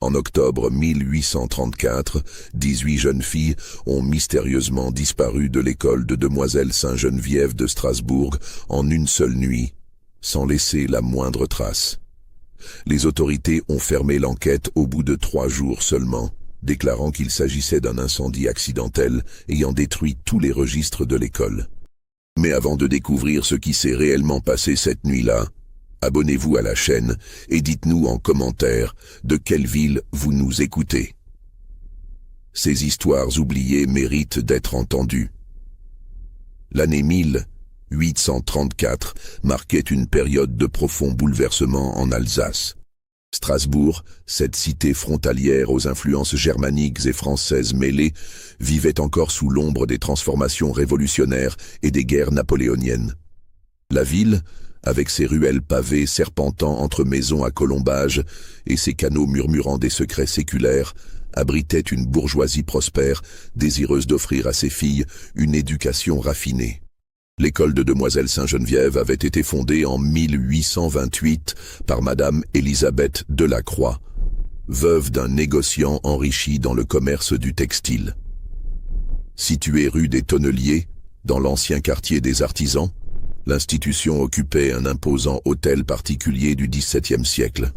En octobre 1834, 18 jeunes filles ont mystérieusement disparu de l'école de Demoiselle Sainte-Geneviève de Strasbourg en une seule nuit, sans laisser la moindre trace. Les autorités ont fermé l'enquête au bout de 3 jours seulement, déclarant qu'il s'agissait d'un incendie accidentel ayant détruit tous les registres de l'école. Mais avant de découvrir ce qui s'est réellement passé cette nuit-là, abonnez-vous à la chaîne et dites-nous en commentaire de quelle ville vous nous écoutez. Ces histoires oubliées méritent d'être entendues. L'année 1834 marquait une période de profond bouleversement en Alsace. Strasbourg, cette cité frontalière aux influences germaniques et françaises mêlées, vivait encore sous l'ombre des transformations révolutionnaires et des guerres napoléoniennes. La ville, avec ses ruelles pavées serpentant entre maisons à colombages et ses canaux murmurant des secrets séculaires, abritait une bourgeoisie prospère, désireuse d'offrir à ses filles une éducation raffinée. L'école de Demoiselle Sainte-Geneviève avait été fondée en 1828 par Madame Élisabeth Delacroix, veuve d'un négociant enrichi dans le commerce du textile. Située rue des Tonneliers, dans l'ancien quartier des Artisans, l'institution occupait un imposant hôtel particulier du XVIIe siècle.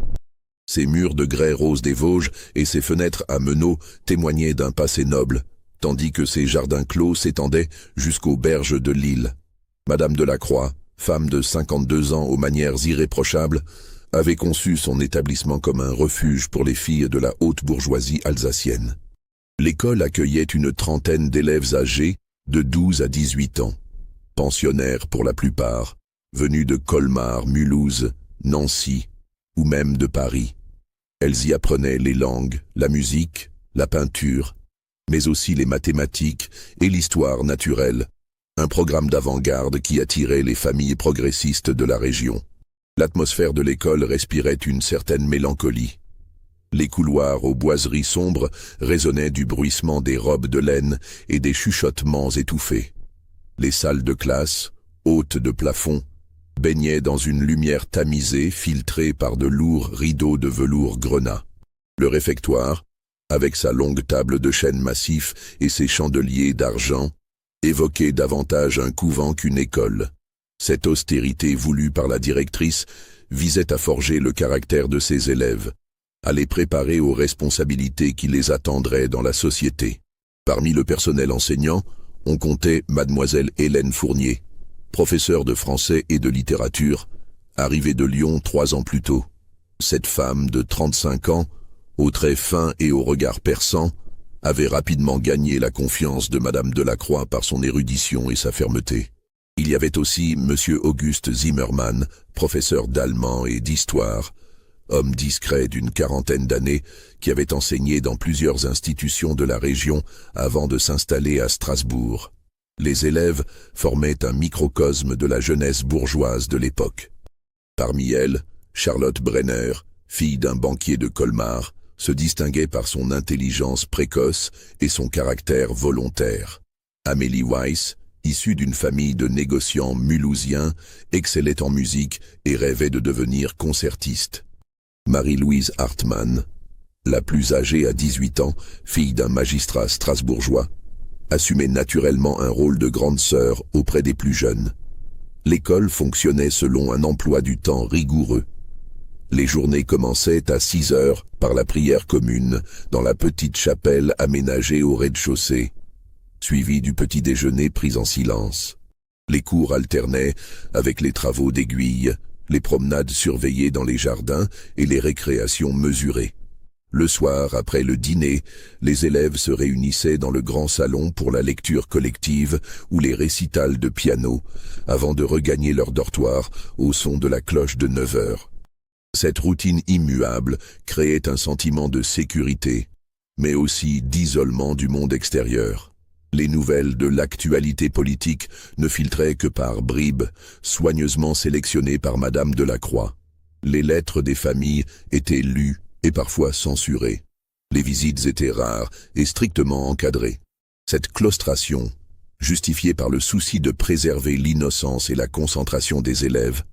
Ses murs de grès rose des Vosges et ses fenêtres à meneaux témoignaient d'un passé noble, tandis que ses jardins clos s'étendaient jusqu'aux berges de l'île. Madame Delacroix, femme de 52 ans aux manières irréprochables, avait conçu son établissement comme un refuge pour les filles de la haute bourgeoisie alsacienne. L'école accueillait une trentaine d'élèves âgés de 12 à 18 ans, pensionnaires pour la plupart, venus de Colmar, Mulhouse, Nancy ou même de Paris. Elles y apprenaient les langues, la musique, la peinture, mais aussi les mathématiques et l'histoire naturelle, un programme d'avant-garde qui attirait les familles progressistes de la région. L'atmosphère de l'école respirait une certaine mélancolie. Les couloirs aux boiseries sombres résonnaient du bruissement des robes de laine et des chuchotements étouffés. Les salles de classe, hautes de plafond, baignaient dans une lumière tamisée filtrée par de lourds rideaux de velours grenat. Le réfectoire, avec sa longue table de chêne massif et ses chandeliers d'argent, évoquait davantage un couvent qu'une école. Cette austérité voulue par la directrice visait à forger le caractère de ses élèves, à les préparer aux responsabilités qui les attendraient dans la société. Parmi le personnel enseignant, on comptait Mademoiselle Hélène Fournier, professeure de français et de littérature, arrivée de Lyon 3 ans plus tôt. Cette femme de 35 ans, aux traits fins et au regard perçant, avait rapidement gagné la confiance de Madame Delacroix par son érudition et sa fermeté. Il y avait aussi Monsieur Auguste Zimmermann, professeur d'allemand et d'histoire, homme discret d'une quarantaine d'années qui avait enseigné dans plusieurs institutions de la région avant de s'installer à Strasbourg. Les élèves formaient un microcosme de la jeunesse bourgeoise de l'époque. Parmi elles, Charlotte Brenner, fille d'un banquier de Colmar, se distinguait par son intelligence précoce et son caractère volontaire. Amélie Weiss, issue d'une famille de négociants mulhousiens, excellait en musique et rêvait de devenir concertiste. Marie-Louise Hartmann, la plus âgée à 18 ans, fille d'un magistrat strasbourgeois, assumait naturellement un rôle de grande sœur auprès des plus jeunes. L'école fonctionnait selon un emploi du temps rigoureux. Les journées commençaient à 6 heures par la prière commune dans la petite chapelle aménagée au rez-de-chaussée, suivie du petit déjeuner pris en silence. Les cours alternaient avec les travaux d'aiguille, les promenades surveillées dans les jardins et les récréations mesurées. Le soir, après le dîner, les élèves se réunissaient dans le grand salon pour la lecture collective ou les récitals de piano, avant de regagner leur dortoir au son de la cloche de 9 heures. Cette routine immuable créait un sentiment de sécurité, mais aussi d'isolement du monde extérieur. Les nouvelles de l'actualité politique ne filtraient que par bribes, soigneusement sélectionnées par Madame Delacroix. Les lettres des familles étaient lues et parfois censurées. Les visites étaient rares et strictement encadrées. Cette claustration, justifiée par le souci de préserver l'innocence et la concentration des élèves,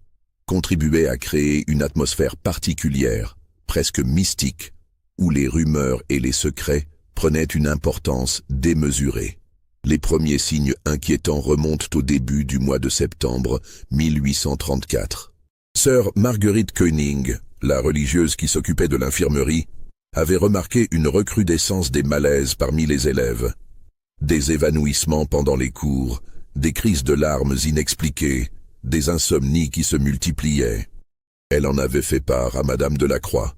contribuait à créer une atmosphère particulière, presque mystique, où les rumeurs et les secrets prenaient une importance démesurée. Les premiers signes inquiétants remontent au début du mois de septembre 1834. Sœur Marguerite Koenig, la religieuse qui s'occupait de l'infirmerie, avait remarqué une recrudescence des malaises parmi les élèves. Des évanouissements pendant les cours, des crises de larmes inexpliquées, des insomnies qui se multipliaient. Elle en avait fait part à Madame Delacroix,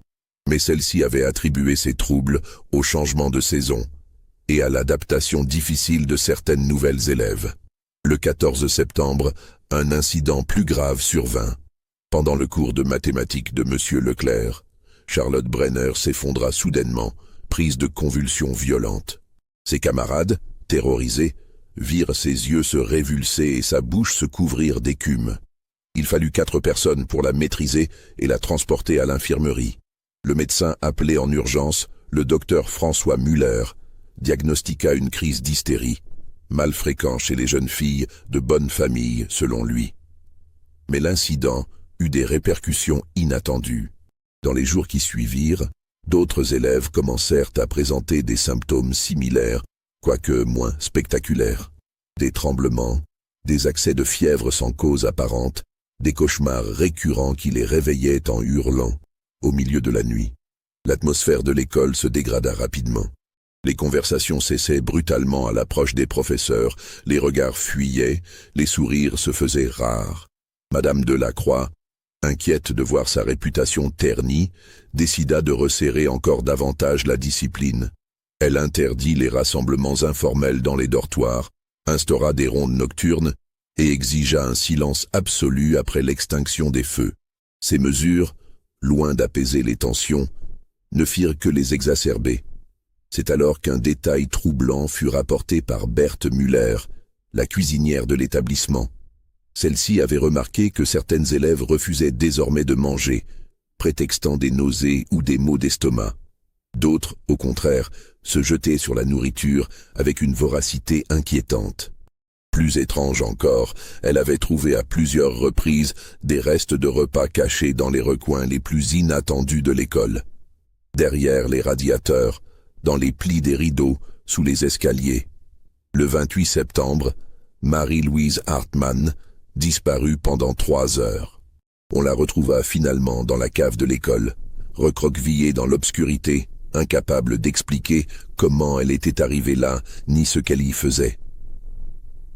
mais celle-ci avait attribué ces troubles au changement de saison et à l'adaptation difficile de certaines nouvelles élèves. Le 14 septembre, un incident plus grave survint. Pendant le cours de mathématiques de Monsieur Leclerc, Charlotte Brenner s'effondra soudainement, prise de convulsions violentes. Ses camarades, terrorisés, virent ses yeux se révulser et sa bouche se couvrir d'écume. Il fallut 4 personnes pour la maîtriser et la transporter à l'infirmerie. Le médecin appelé en urgence, le docteur François Muller, diagnostiqua une crise d'hystérie, mal fréquent chez les jeunes filles de bonne famille selon lui. Mais l'incident eut des répercussions inattendues. Dans les jours qui suivirent, d'autres élèves commencèrent à présenter des symptômes similaires, quoique moins spectaculaires. Des tremblements, des accès de fièvre sans cause apparente, des cauchemars récurrents qui les réveillaient en hurlant, au milieu de la nuit. L'atmosphère de l'école se dégrada rapidement. Les conversations cessaient brutalement à l'approche des professeurs, les regards fuyaient, les sourires se faisaient rares. Madame Delacroix, inquiète de voir sa réputation ternie, décida de resserrer encore davantage la discipline. Elle interdit les rassemblements informels dans les dortoirs, instaura des rondes nocturnes et exigea un silence absolu après l'extinction des feux. Ces mesures, loin d'apaiser les tensions, ne firent que les exacerber. C'est alors qu'un détail troublant fut rapporté par Berthe Müller, la cuisinière de l'établissement. Celle-ci avait remarqué que certaines élèves refusaient désormais de manger, prétextant des nausées ou des maux d'estomac. D'autres, au contraire, se jetaient sur la nourriture avec une voracité inquiétante. Plus étrange encore, elle avait trouvé à plusieurs reprises des restes de repas cachés dans les recoins les plus inattendus de l'école. Derrière les radiateurs, dans les plis des rideaux, sous les escaliers. Le 28 septembre, Marie-Louise Hartmann disparut pendant 3 heures. On la retrouva finalement dans la cave de l'école, recroquevillée dans l'obscurité, incapable d'expliquer comment elle était arrivée là, ni ce qu'elle y faisait.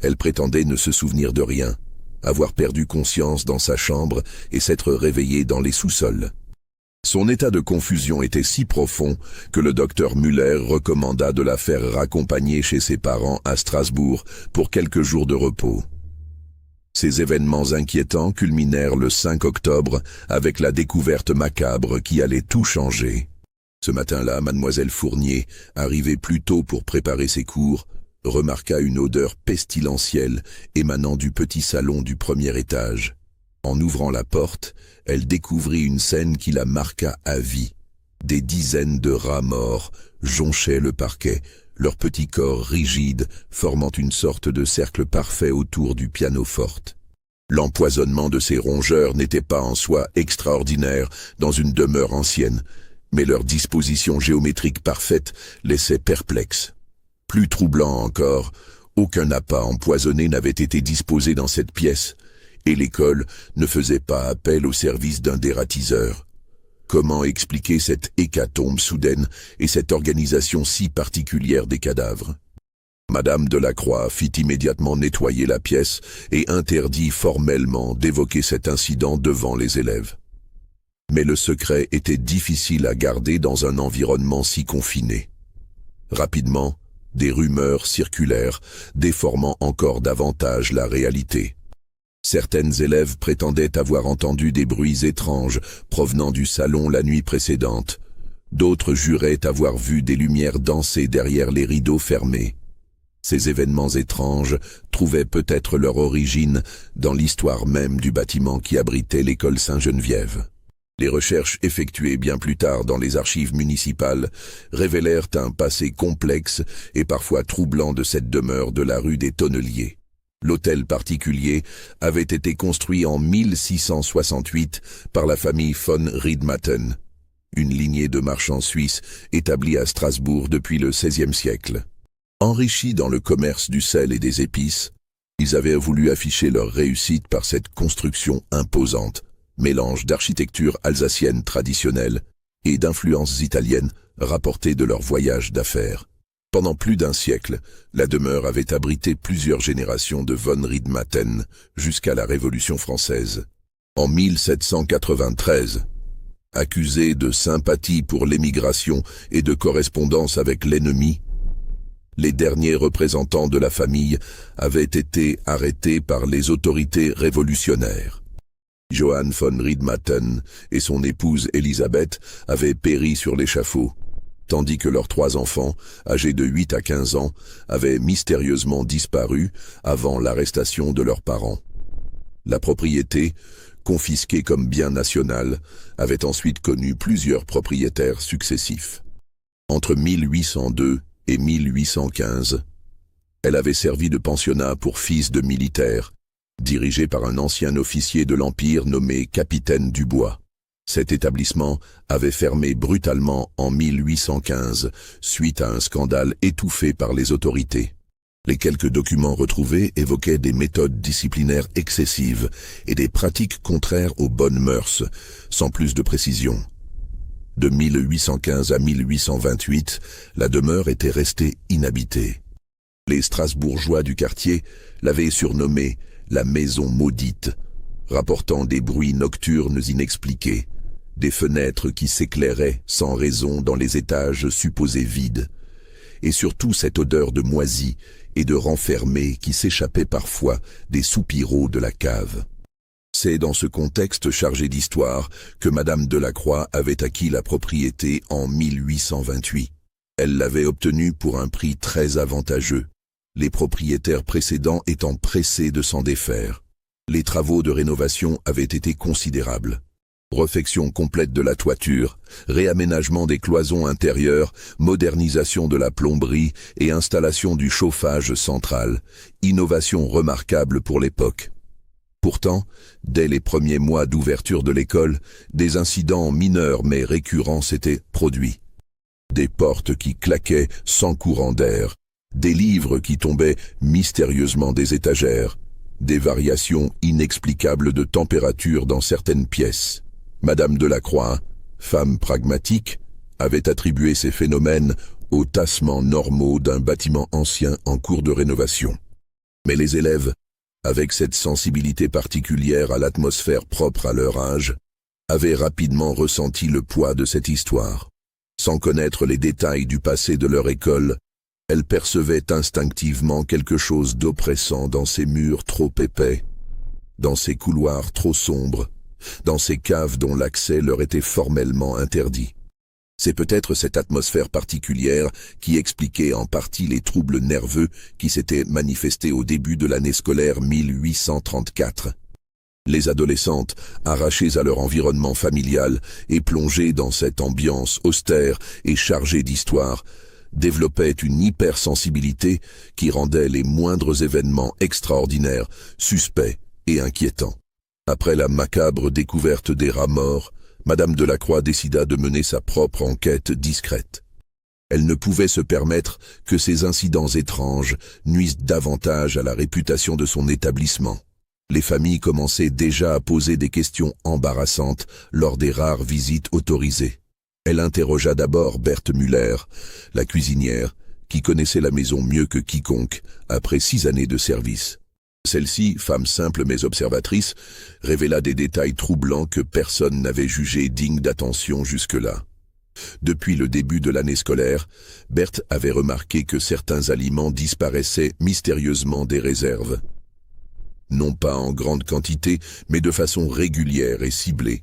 Elle prétendait ne se souvenir de rien, avoir perdu conscience dans sa chambre et s'être réveillée dans les sous-sols. Son état de confusion était si profond que le docteur Müller recommanda de la faire raccompagner chez ses parents à Strasbourg pour quelques jours de repos. Ces événements inquiétants culminèrent le 5 octobre avec la découverte macabre qui allait tout changer. Ce matin-là, mademoiselle Fournier, arrivée plus tôt pour préparer ses cours, remarqua une odeur pestilentielle émanant du petit salon du premier étage. En ouvrant la porte, elle découvrit une scène qui la marqua à vie. Des dizaines de rats morts jonchaient le parquet, leurs petits corps rigides formant une sorte de cercle parfait autour du pianoforte. L'empoisonnement de ces rongeurs n'était pas en soi extraordinaire dans une demeure ancienne, mais leur disposition géométrique parfaite laissait perplexe. Plus troublant encore, aucun appât empoisonné n'avait été disposé dans cette pièce, et l'école ne faisait pas appel au service d'un dératiseur. Comment expliquer cette hécatombe soudaine et cette organisation si particulière des cadavres? Madame Delacroix fit immédiatement nettoyer la pièce et interdit formellement d'évoquer cet incident devant les élèves. Mais le secret était difficile à garder dans un environnement si confiné. Rapidement, des rumeurs circulèrent, déformant encore davantage la réalité. Certaines élèves prétendaient avoir entendu des bruits étranges provenant du salon la nuit précédente. D'autres juraient avoir vu des lumières danser derrière les rideaux fermés. Ces événements étranges trouvaient peut-être leur origine dans l'histoire même du bâtiment qui abritait l'école Sainte-Geneviève. Les recherches effectuées bien plus tard dans les archives municipales révélèrent un passé complexe et parfois troublant de cette demeure de la rue des Tonneliers. L'hôtel particulier avait été construit en 1668 par la famille von Riedmatten. une lignée de marchands suisses établie à Strasbourg depuis le XVIe siècle. Enrichis dans le commerce du sel et des épices, ils avaient voulu afficher leur réussite par cette construction imposante, mélange d'architecture alsacienne traditionnelle et d'influences italiennes rapportées de leur voyage d'affaires. Pendant plus d'un siècle, la demeure avait abrité plusieurs générations de von Riedmaten jusqu'à la Révolution française. En 1793, accusés de sympathie pour l'émigration et de correspondance avec l'ennemi, les derniers représentants de la famille avaient été arrêtés par les autorités révolutionnaires. Johann von Riedmaten et son épouse Elisabeth avaient péri sur l'échafaud, tandis que leurs 3 enfants, âgés de 8 à 15 ans, avaient mystérieusement disparu avant l'arrestation de leurs parents. La propriété, confisquée comme bien national, avait ensuite connu plusieurs propriétaires successifs. Entre 1802 et 1815, elle avait servi de pensionnat pour fils de militaires, dirigé par un ancien officier de l'Empire nommé Capitaine Dubois. Cet établissement avait fermé brutalement en 1815 suite à un scandale étouffé par les autorités. Les quelques documents retrouvés évoquaient des méthodes disciplinaires excessives et des pratiques contraires aux bonnes mœurs, sans plus de précision. De 1815 à 1828, la demeure était restée inhabitée. Les Strasbourgeois du quartier l'avaient surnommée la maison maudite, rapportant des bruits nocturnes inexpliqués, des fenêtres qui s'éclairaient sans raison dans les étages supposés vides, et surtout cette odeur de moisi et de renfermé qui s'échappait parfois des soupiraux de la cave. C'est dans ce contexte chargé d'histoire que Madame Delacroix avait acquis la propriété en 1828. Elle l'avait obtenue pour un prix très avantageux, les propriétaires précédents étant pressés de s'en défaire. Les travaux de rénovation avaient été considérables. Refection complète de la toiture, réaménagement des cloisons intérieures, modernisation de la plomberie et installation du chauffage central, innovation remarquable pour l'époque. Pourtant, dès les premiers mois d'ouverture de l'école, des incidents mineurs mais récurrents s'étaient produits. Des portes qui claquaient sans courant d'air, des livres qui tombaient mystérieusement des étagères, des variations inexplicables de température dans certaines pièces. Madame Delacroix, femme pragmatique, avait attribué ces phénomènes aux tassements normaux d'un bâtiment ancien en cours de rénovation. Mais les élèves, avec cette sensibilité particulière à l'atmosphère propre à leur âge, avaient rapidement ressenti le poids de cette histoire. Sans connaître les détails du passé de leur école, elles percevaient instinctivement quelque chose d'oppressant dans ces murs trop épais, dans ces couloirs trop sombres, dans ces caves dont l'accès leur était formellement interdit. C'est peut-être cette atmosphère particulière qui expliquait en partie les troubles nerveux qui s'étaient manifestés au début de l'année scolaire 1834. Les adolescentes, arrachées à leur environnement familial et plongées dans cette ambiance austère et chargée d'histoire, développaient une hypersensibilité qui rendait les moindres événements extraordinaires, suspects et inquiétants. Après la macabre découverte des rats morts, Madame Delacroix décida de mener sa propre enquête discrète. Elle ne pouvait se permettre que ces incidents étranges nuisent davantage à la réputation de son établissement. Les familles commençaient déjà à poser des questions embarrassantes lors des rares visites autorisées. Elle interrogea d'abord Berthe Müller, la cuisinière, qui connaissait la maison mieux que quiconque, après 6 années de service. Celle-ci, femme simple mais observatrice, révéla des détails troublants que personne n'avait jugés dignes d'attention jusque-là. Depuis le début de l'année scolaire, Berthe avait remarqué que certains aliments disparaissaient mystérieusement des réserves. Non pas en grande quantité, mais de façon régulière et ciblée.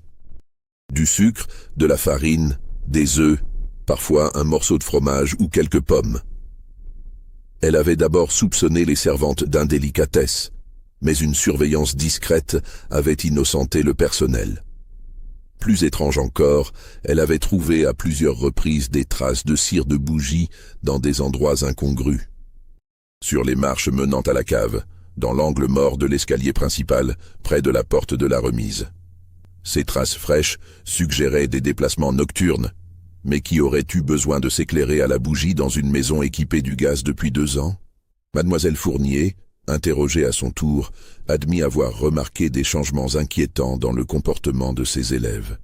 Du sucre, de la farine, des œufs, parfois un morceau de fromage ou quelques pommes. Elle avait d'abord soupçonné les servantes d'indélicatesse, mais une surveillance discrète avait innocenté le personnel. Plus étrange encore, elle avait trouvé à plusieurs reprises des traces de cire de bougie dans des endroits incongrus. Sur les marches menant à la cave, dans l'angle mort de l'escalier principal, près de la porte de la remise. Ces traces fraîches suggéraient des déplacements nocturnes. Mais qui aurait eu besoin de s'éclairer à la bougie dans une maison équipée du gaz depuis 2 ans? Mademoiselle Fournier, interrogée à son tour, admit avoir remarqué des changements inquiétants dans le comportement de ses élèves.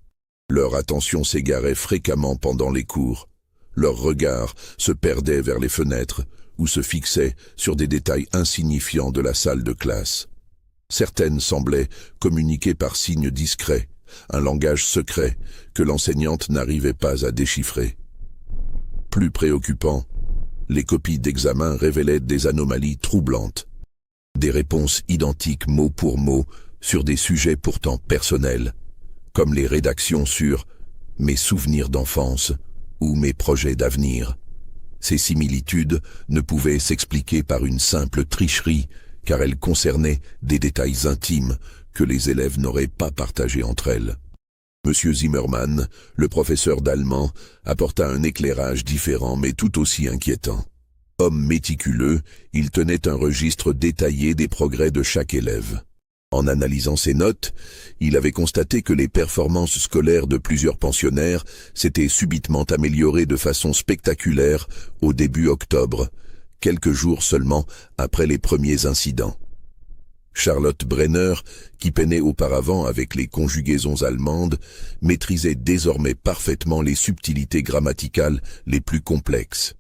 Leur attention s'égarait fréquemment pendant les cours. Leur regard se perdait vers les fenêtres ou se fixait sur des détails insignifiants de la salle de classe. Certaines semblaient communiquer par signes discrets, un langage secret que l'enseignante n'arrivait pas à déchiffrer. Plus préoccupant, les copies d'examen révélaient des anomalies troublantes. Des réponses identiques mot pour mot sur des sujets pourtant personnels, comme les rédactions sur « mes souvenirs d'enfance » ou « mes projets d'avenir ». Ces similitudes ne pouvaient s'expliquer par une simple tricherie, car elles concernaient des détails intimes que les élèves n'auraient pas partagés entre elles. Monsieur Zimmermann, le professeur d'allemand, apporta un éclairage différent mais tout aussi inquiétant. Homme méticuleux, il tenait un registre détaillé des progrès de chaque élève. En analysant ses notes, il avait constaté que les performances scolaires de plusieurs pensionnaires s'étaient subitement améliorées de façon spectaculaire au début octobre, quelques jours seulement après les premiers incidents. Charlotte Brenner, qui peinait auparavant avec les conjugaisons allemandes, maîtrisait désormais parfaitement les subtilités grammaticales les plus complexes.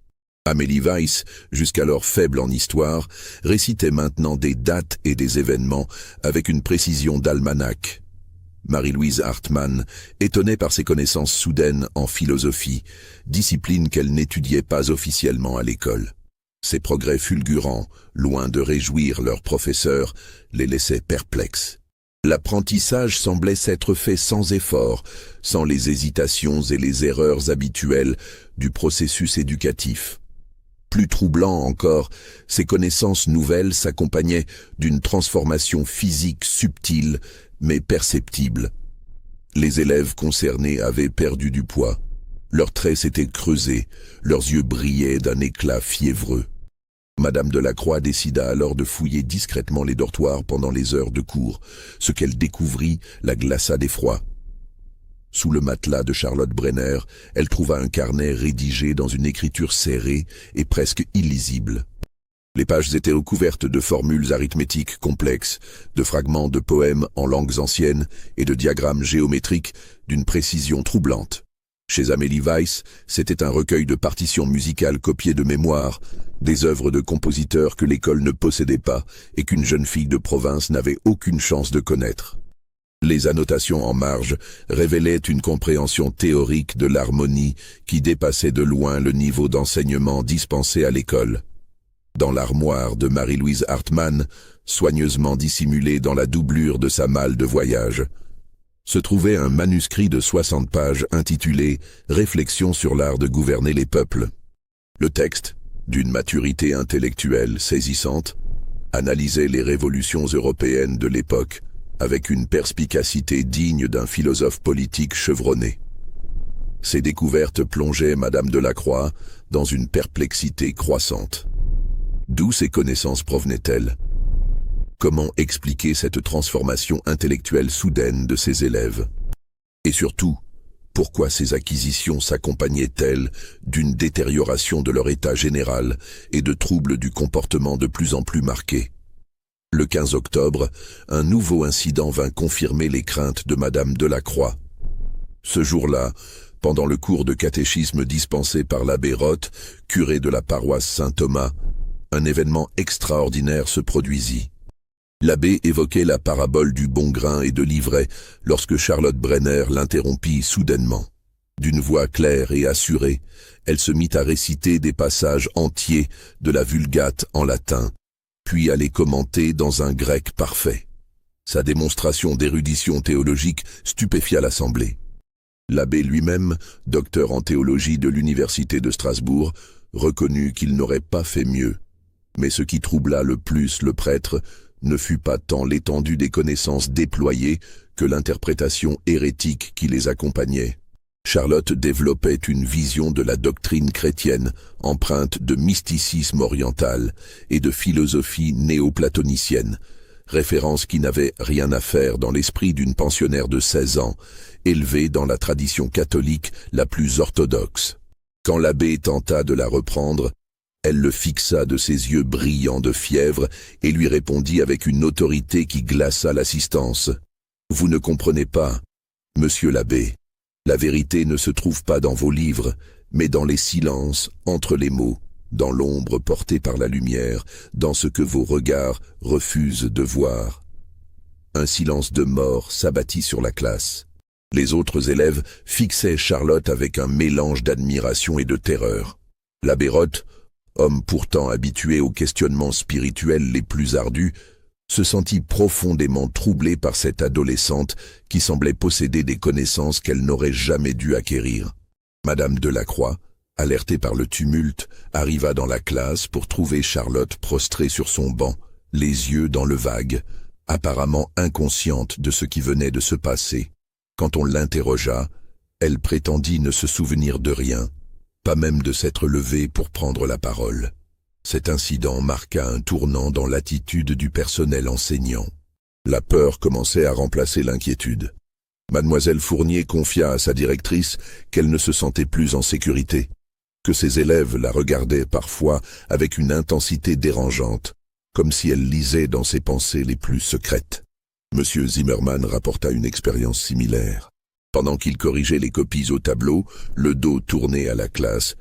Amélie Weiss, jusqu'alors faible en histoire, récitait maintenant des dates et des événements avec une précision d'almanach. Marie-Louise Hartmann étonnait par ses connaissances soudaines en philosophie, discipline qu'elle n'étudiait pas officiellement à l'école. Ces progrès fulgurants, loin de réjouir leurs professeurs, les laissaient perplexes. L'apprentissage semblait s'être fait sans effort, sans les hésitations et les erreurs habituelles du processus éducatif. Plus troublant encore, ces connaissances nouvelles s'accompagnaient d'une transformation physique subtile mais perceptible. Les élèves concernés avaient perdu du poids. Leurs traits s'étaient creusés, leurs yeux brillaient d'un éclat fiévreux. Madame Delacroix décida alors de fouiller discrètement les dortoirs pendant les heures de cours. Ce qu'elle découvrit la glaça d'effroi. Sous le matelas de Charlotte Brenner, elle trouva un carnet rédigé dans une écriture serrée et presque illisible. Les pages étaient recouvertes de formules arithmétiques complexes, de fragments de poèmes en langues anciennes et de diagrammes géométriques d'une précision troublante. Chez Amélie Weiss, c'était un recueil de partitions musicales copiées de mémoire, des œuvres de compositeurs que l'école ne possédait pas et qu'une jeune fille de province n'avait aucune chance de connaître. Les annotations en marge révélaient une compréhension théorique de l'harmonie qui dépassait de loin le niveau d'enseignement dispensé à l'école. Dans l'armoire de Marie-Louise Hartmann, soigneusement dissimulée dans la doublure de sa malle de voyage, se trouvait un manuscrit de 60 pages intitulé « Réflexions sur l'art de gouverner les peuples ». Le texte, d'une maturité intellectuelle saisissante, analysait les révolutions européennes de l'époque avec une perspicacité digne d'un philosophe politique chevronné. Ces découvertes plongeaient Madame Delacroix dans une perplexité croissante. D'où ces connaissances provenaient-elles? Comment expliquer cette transformation intellectuelle soudaine de ses élèves? Et surtout, pourquoi ces acquisitions s'accompagnaient-elles d'une détérioration de leur état général et de troubles du comportement de plus en plus marqués? Le 15 octobre, un nouveau incident vint confirmer les craintes de Madame Delacroix. Ce jour-là, pendant le cours de catéchisme dispensé par l'abbé Roth, curé de la paroisse Saint-Thomas, un événement extraordinaire se produisit. L'abbé évoquait la parabole du bon grain et de l'ivraie lorsque Charlotte Brenner l'interrompit soudainement. D'une voix claire et assurée, elle se mit à réciter des passages entiers de la Vulgate en latin, puis à les commenter dans un grec parfait. Sa démonstration d'érudition théologique stupéfia l'assemblée. L'abbé lui-même, docteur en théologie de l'université de Strasbourg, reconnut qu'il n'aurait pas fait mieux. Mais ce qui troubla le plus le prêtre ne fut pas tant l'étendue des connaissances déployées que l'interprétation hérétique qui les accompagnait. Charlotte développait une vision de la doctrine chrétienne empreinte de mysticisme oriental et de philosophie néoplatonicienne, référence qui n'avait rien à faire dans l'esprit d'une pensionnaire de 16 ans, élevée dans la tradition catholique la plus orthodoxe. Quand l'abbé tenta de la reprendre, elle le fixa de ses yeux brillants de fièvre et lui répondit avec une autorité qui glaça l'assistance. « Vous ne comprenez pas, monsieur l'abbé. La vérité ne se trouve pas dans vos livres, mais dans les silences, entre les mots, dans l'ombre portée par la lumière, dans ce que vos regards refusent de voir. » Un silence de mort s'abattit sur la classe. Les autres élèves fixaient Charlotte avec un mélange d'admiration et de terreur. L'abbé Roth, homme pourtant habitué aux questionnements spirituels les plus ardus, se sentit profondément troublé par cette adolescente qui semblait posséder des connaissances qu'elle n'aurait jamais dû acquérir. Madame Delacroix, alertée par le tumulte, arriva dans la classe pour trouver Charlotte prostrée sur son banc, les yeux dans le vague, apparemment inconsciente de ce qui venait de se passer. Quand on l'interrogea, elle prétendit ne se souvenir de rien, pas même de s'être levée pour prendre la parole. Cet incident marqua un tournant dans l'attitude du personnel enseignant. La peur commençait à remplacer l'inquiétude. Mademoiselle Fournier confia à sa directrice qu'elle ne se sentait plus en sécurité, que ses élèves la regardaient parfois avec une intensité dérangeante, comme si elle lisait dans ses pensées les plus secrètes. Monsieur Zimmermann rapporta une expérience similaire. Pendant qu'il corrigeait les copies au tableau, le dos tourné à la classe,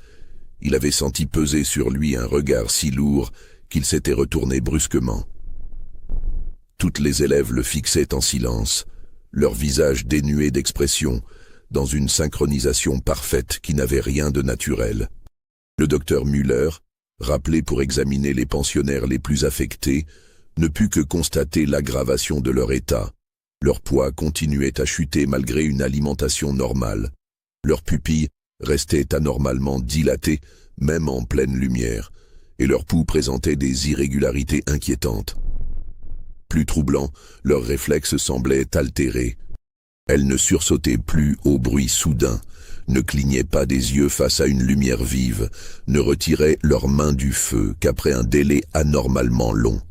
il avait senti peser sur lui un regard si lourd qu'il s'était retourné brusquement. Toutes les élèves le fixaient en silence, leur visage dénué d'expression, dans une synchronisation parfaite qui n'avait rien de naturel. Le docteur Müller, rappelé pour examiner les pensionnaires les plus affectés, ne put que constater l'aggravation de leur état. Leur poids continuait à chuter malgré une alimentation normale. Leurs pupilles restaient anormalement dilatées, même en pleine lumière, et leur pouls présentait des irrégularités inquiétantes. Plus troublant, leurs réflexes semblaient altérés. Elles ne sursautaient plus au bruit soudain, ne clignaient pas des yeux face à une lumière vive, ne retiraient leurs mains du feu qu'après un délai anormalement long.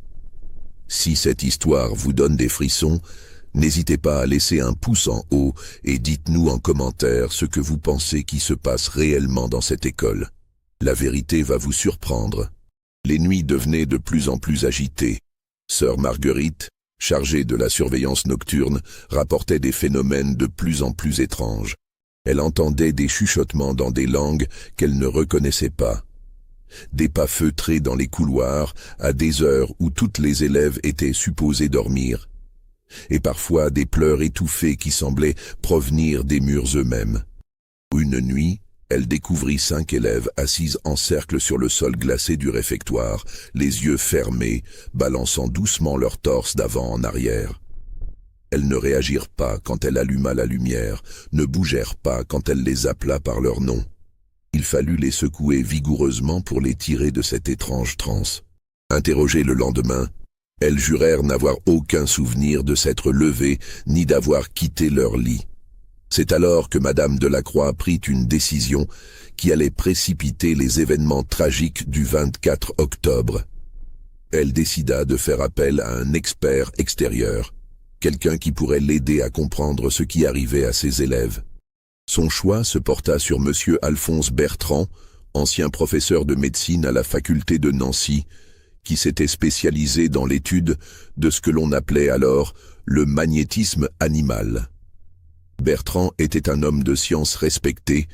Si cette histoire vous donne des frissons, n'hésitez pas à laisser un pouce en haut et dites-nous en commentaire ce que vous pensez qui se passe réellement dans cette école. La vérité va vous surprendre. Les nuits devenaient de plus en plus agitées. Sœur Marguerite, chargée de la surveillance nocturne, rapportait des phénomènes de plus en plus étranges. Elle entendait des chuchotements dans des langues qu'elle ne reconnaissait pas. Des pas feutrés dans les couloirs, à des heures où toutes les élèves étaient supposées dormir, et parfois des pleurs étouffés qui semblaient provenir des murs eux-mêmes. Une nuit, elle découvrit 5 élèves assises en cercle sur le sol glacé du réfectoire, les yeux fermés, balançant doucement leur torse d'avant en arrière. Elles ne réagirent pas quand elle alluma la lumière, ne bougèrent pas quand elle les appela par leur nom. Il fallut les secouer vigoureusement pour les tirer de cette étrange transe. Interrogées le lendemain, elles jurèrent n'avoir aucun souvenir de s'être levées ni d'avoir quitté leur lit. C'est alors que Madame Delacroix prit une décision qui allait précipiter les événements tragiques du 24 octobre. Elle décida de faire appel à un expert extérieur, quelqu'un qui pourrait l'aider à comprendre ce qui arrivait à ses élèves. Son choix se porta sur Monsieur Alphonse Bertrand, ancien professeur de médecine à la faculté de Nancy, qui s'était spécialisé dans l'étude de ce que l'on appelait alors le magnétisme animal. Bertrand était un homme de science respecté,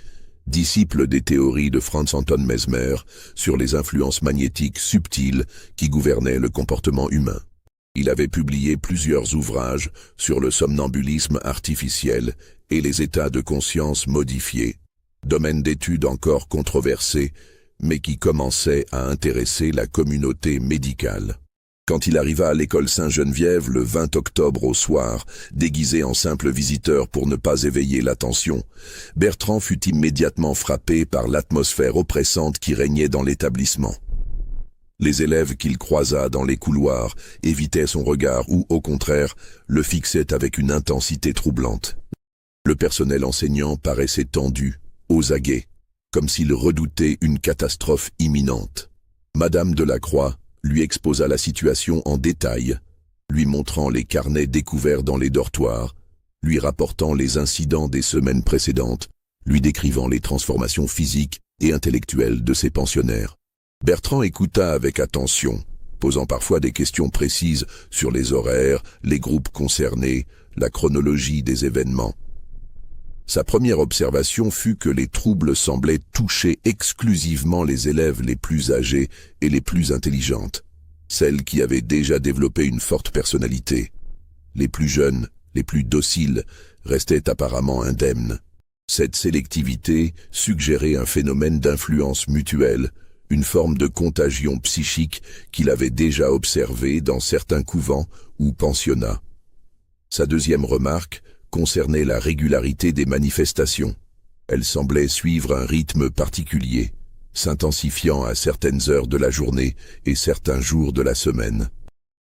disciple des théories de Franz Anton Mesmer sur les influences magnétiques subtiles qui gouvernaient le comportement humain. Il avait publié plusieurs ouvrages sur le somnambulisme artificiel et les états de conscience modifiés, domaine d'étude encore controversé, mais qui commençait à intéresser la communauté médicale. Quand il arriva à l'école Sainte-Geneviève le 20 octobre au soir, déguisé en simple visiteur pour ne pas éveiller l'attention, Bertrand fut immédiatement frappé par l'atmosphère oppressante qui régnait dans l'établissement. Les élèves qu'il croisa dans les couloirs évitaient son regard ou, au contraire, le fixaient avec une intensité troublante. Le personnel enseignant paraissait tendu, aux aguets, comme s'il redoutait une catastrophe imminente. Madame Delacroix lui exposa la situation en détail, lui montrant les carnets découverts dans les dortoirs, lui rapportant les incidents des semaines précédentes, lui décrivant les transformations physiques et intellectuelles de ses pensionnaires. Bertrand écouta avec attention, posant parfois des questions précises sur les horaires, les groupes concernés, la chronologie des événements. Sa première observation fut que les troubles semblaient toucher exclusivement les élèves les plus âgés et les plus intelligentes, celles qui avaient déjà développé une forte personnalité. Les plus jeunes, les plus dociles, restaient apparemment indemnes. Cette sélectivité suggérait un phénomène d'influence mutuelle, une forme de contagion psychique qu'il avait déjà observée dans certains couvents ou pensionnats. Sa deuxième remarque concernait la régularité des manifestations. Elles semblaient suivre un rythme particulier, s'intensifiant à certaines heures de la journée et certains jours de la semaine.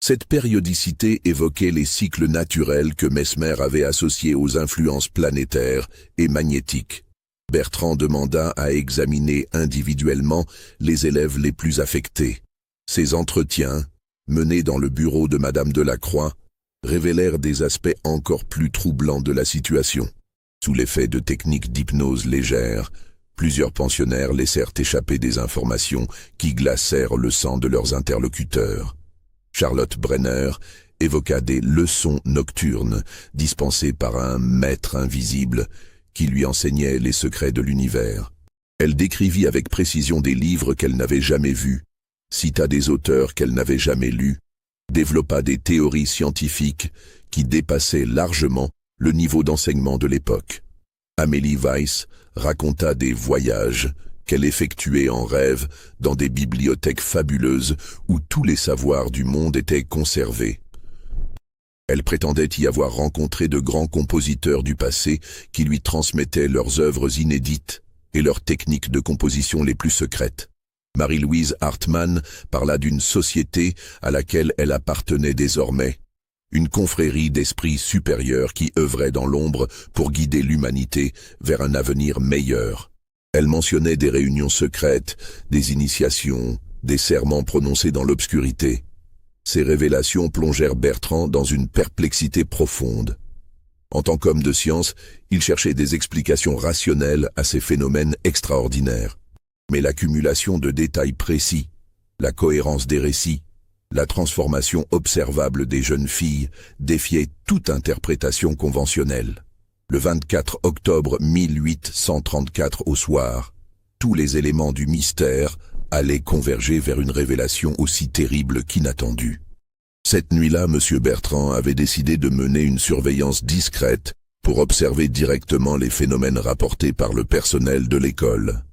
Cette périodicité évoquait les cycles naturels que Mesmer avait associés aux influences planétaires et magnétiques. Bertrand demanda à examiner individuellement les élèves les plus affectés. Ces entretiens, menés dans le bureau de Madame Delacroix, révélèrent des aspects encore plus troublants de la situation. Sous l'effet de techniques d'hypnose légère, plusieurs pensionnaires laissèrent échapper des informations qui glacèrent le sang de leurs interlocuteurs. Charlotte Brenner évoqua des leçons nocturnes dispensées par un maître invisible qui lui enseignait les secrets de l'univers. Elle décrivit avec précision des livres qu'elle n'avait jamais vus, cita des auteurs qu'elle n'avait jamais lus, développa des théories scientifiques qui dépassaient largement le niveau d'enseignement de l'époque. Amélie Weiss raconta des voyages qu'elle effectuait en rêve dans des bibliothèques fabuleuses où tous les savoirs du monde étaient conservés. Elle prétendait y avoir rencontré de grands compositeurs du passé qui lui transmettaient leurs œuvres inédites et leurs techniques de composition les plus secrètes. Marie-Louise Hartmann parla d'une société à laquelle elle appartenait désormais, une confrérie d'esprits supérieurs qui œuvrait dans l'ombre pour guider l'humanité vers un avenir meilleur. Elle mentionnait des réunions secrètes, des initiations, des serments prononcés dans l'obscurité. Ces révélations plongèrent Bertrand dans une perplexité profonde. En tant qu'homme de science, il cherchait des explications rationnelles à ces phénomènes extraordinaires. Mais l'accumulation de détails précis, la cohérence des récits, la transformation observable des jeunes filles défiaient toute interprétation conventionnelle. Le 24 octobre 1834 au soir, tous les éléments du mystère allaient converger vers une révélation aussi terrible qu'inattendue. Cette nuit-là, M. Bertrand avait décidé de mener une surveillance discrète pour observer directement les phénomènes rapportés par le personnel de l'école.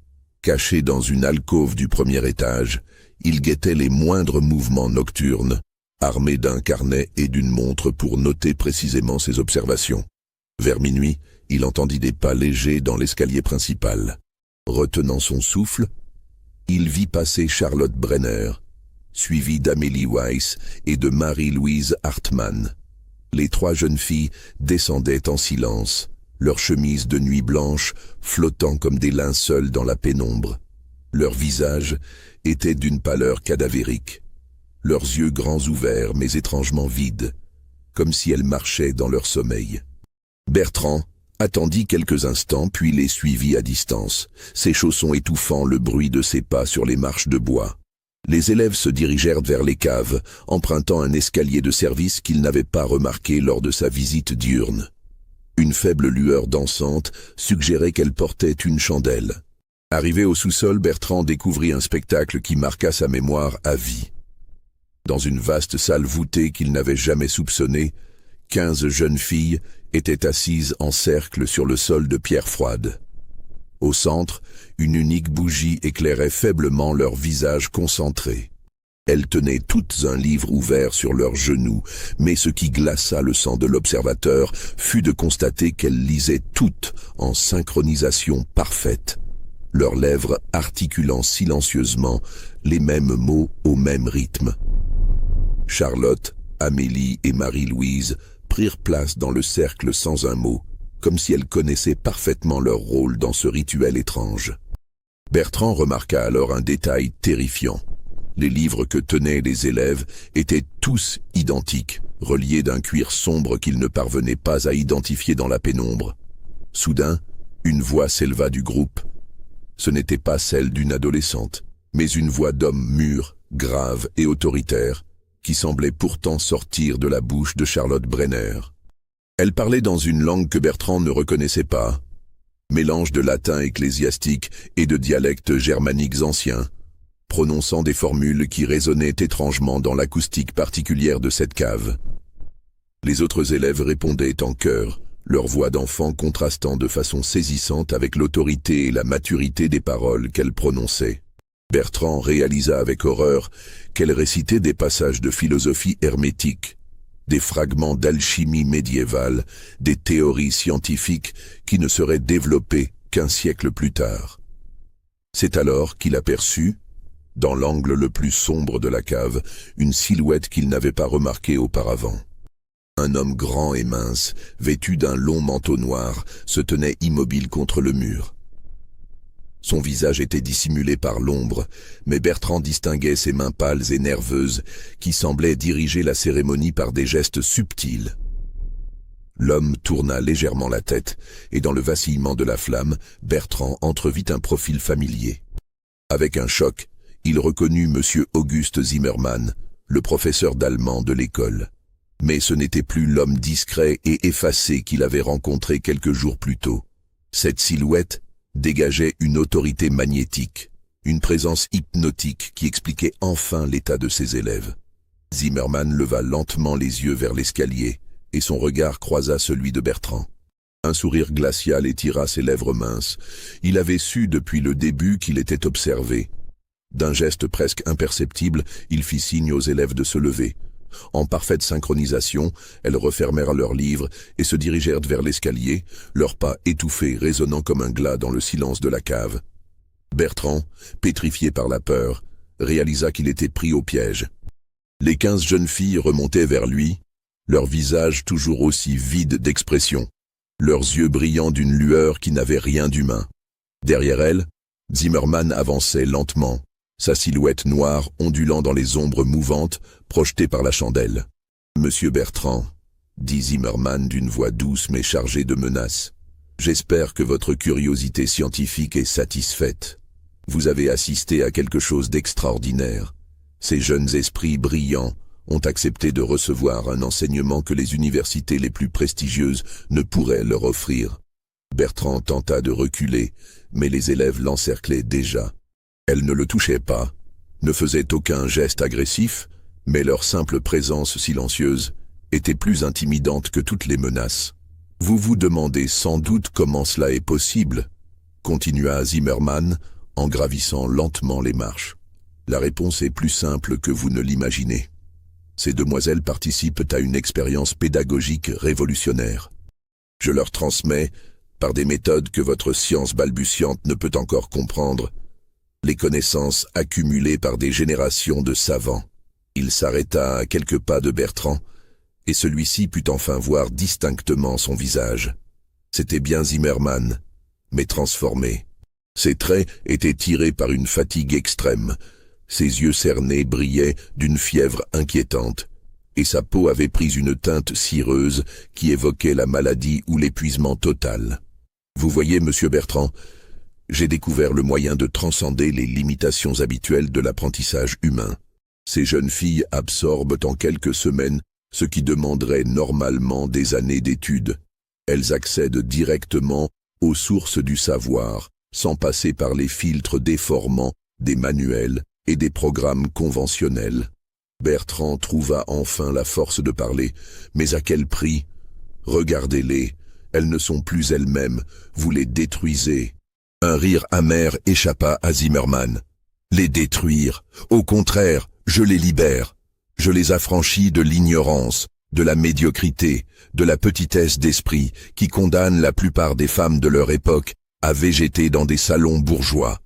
Caché dans une alcôve du premier étage, il guettait les moindres mouvements nocturnes, armé d'un carnet et d'une montre pour noter précisément ses observations. Vers minuit, il entendit des pas légers dans l'escalier principal. Retenant son souffle, il vit passer Charlotte Brenner, suivie d'Amélie Weiss et de Marie-Louise Hartmann. Les trois jeunes filles descendaient en silence, leurs chemises de nuit blanches flottant comme des linceuls dans la pénombre. Leurs visages étaient d'une pâleur cadavérique, leurs yeux grands ouverts mais étrangement vides, comme si elles marchaient dans leur sommeil. Bertrand attendit quelques instants puis les suivit à distance, ses chaussons étouffant le bruit de ses pas sur les marches de bois. Les élèves se dirigèrent vers les caves, empruntant un escalier de service qu'il n'avait pas remarqué lors de sa visite diurne. Une faible lueur dansante suggérait qu'elle portait une chandelle. Arrivé au sous-sol, Bertrand découvrit un spectacle qui marqua sa mémoire à vie. Dans une vaste salle voûtée qu'il n'avait jamais soupçonnée, 15 jeunes filles étaient assises en cercle sur le sol de pierre froide. Au centre, une unique bougie éclairait faiblement leurs visages concentrés. Elles tenaient toutes un livre ouvert sur leurs genoux, mais ce qui glaça le sang de l'observateur fut de constater qu'elles lisaient toutes en synchronisation parfaite, leurs lèvres articulant silencieusement les mêmes mots au même rythme. Charlotte, Amélie et Marie-Louise prirent place dans le cercle sans un mot, comme si elles connaissaient parfaitement leur rôle dans ce rituel étrange. Bertrand remarqua alors un détail terrifiant. Les livres que tenaient les élèves étaient tous identiques, reliés d'un cuir sombre qu'ils ne parvenaient pas à identifier dans la pénombre. Soudain, une voix s'éleva du groupe. Ce n'était pas celle d'une adolescente, mais une voix d'homme mûr, grave et autoritaire, qui semblait pourtant sortir de la bouche de Charlotte Brenner. Elle parlait dans une langue que Bertrand ne reconnaissait pas, mélange de latin ecclésiastique et de dialectes germaniques anciens, prononçant des formules qui résonnaient étrangement dans l'acoustique particulière de cette cave. Les autres élèves répondaient en chœur, leur voix d'enfant contrastant de façon saisissante avec l'autorité et la maturité des paroles qu'elle prononçait. Bertrand réalisa avec horreur qu'elle récitait des passages de philosophie hermétique, des fragments d'alchimie médiévale, des théories scientifiques qui ne seraient développées qu'un siècle plus tard. C'est alors qu'il aperçut, dans l'angle le plus sombre de la cave, une silhouette qu'il n'avait pas remarquée auparavant. Un homme grand et mince, vêtu d'un long manteau noir, se tenait immobile contre le mur. Son visage était dissimulé par l'ombre, mais Bertrand distinguait ses mains pâles et nerveuses qui semblaient diriger la cérémonie par des gestes subtils. L'homme tourna légèrement la tête, et dans le vacillement de la flamme, Bertrand entrevit un profil familier. Avec un choc, il reconnut M. Auguste Zimmermann, le professeur d'allemand de l'école. Mais ce n'était plus l'homme discret et effacé qu'il avait rencontré quelques jours plus tôt. Cette silhouette dégageait une autorité magnétique, une présence hypnotique qui expliquait enfin l'état de ses élèves. Zimmermann leva lentement les yeux vers l'escalier, et son regard croisa celui de Bertrand. Un sourire glacial étira ses lèvres minces. Il avait su depuis le début qu'il était observé. D'un geste presque imperceptible, il fit signe aux élèves de se lever. En parfaite synchronisation, elles refermèrent leurs livres et se dirigèrent vers l'escalier, leurs pas étouffés résonnant comme un glas dans le silence de la cave. Bertrand, pétrifié par la peur, réalisa qu'il était pris au piège. Les 15 jeunes filles remontaient vers lui, leurs visages toujours aussi vides d'expression, leurs yeux brillants d'une lueur qui n'avait rien d'humain. Derrière elles, Zimmermann avançait lentement, sa silhouette noire ondulant dans les ombres mouvantes projetées par la chandelle. « Monsieur Bertrand », dit Zimmermann d'une voix douce mais chargée de menaces, « j'espère que votre curiosité scientifique est satisfaite. Vous avez assisté à quelque chose d'extraordinaire. Ces jeunes esprits brillants ont accepté de recevoir un enseignement que les universités les plus prestigieuses ne pourraient leur offrir. » Bertrand tenta de reculer, mais les élèves l'encerclaient déjà. Elle ne le touchait pas, ne faisait aucun geste agressif, mais leur simple présence silencieuse était plus intimidante que toutes les menaces. « Vous vous demandez sans doute comment cela est possible », continua Zimmermann en gravissant lentement les marches. « La réponse est plus simple que vous ne l'imaginez. Ces demoiselles participent à une expérience pédagogique révolutionnaire. Je leur transmets, par des méthodes que votre science balbutiante ne peut encore comprendre, les connaissances accumulées par des générations de savants. » Il s'arrêta à quelques pas de Bertrand, et celui-ci put enfin voir distinctement son visage. C'était bien Zimmermann, mais transformé. Ses traits étaient tirés par une fatigue extrême, ses yeux cernés brillaient d'une fièvre inquiétante, et sa peau avait pris une teinte cireuse qui évoquait la maladie ou l'épuisement total. « Vous voyez, monsieur Bertrand, j'ai découvert le moyen de transcender les limitations habituelles de l'apprentissage humain. Ces jeunes filles absorbent en quelques semaines ce qui demanderait normalement des années d'études. Elles accèdent directement aux sources du savoir, sans passer par les filtres déformants des manuels et des programmes conventionnels. » Bertrand trouva enfin la force de parler, mais à quel prix? « Regardez-les, elles ne sont plus elles-mêmes, vous les détruisez. » Un rire amer échappa à Zimmermann. « Les détruire, au contraire, je les libère. Je les affranchis de l'ignorance, de la médiocrité, de la petitesse d'esprit qui condamne la plupart des femmes de leur époque à végéter dans des salons bourgeois.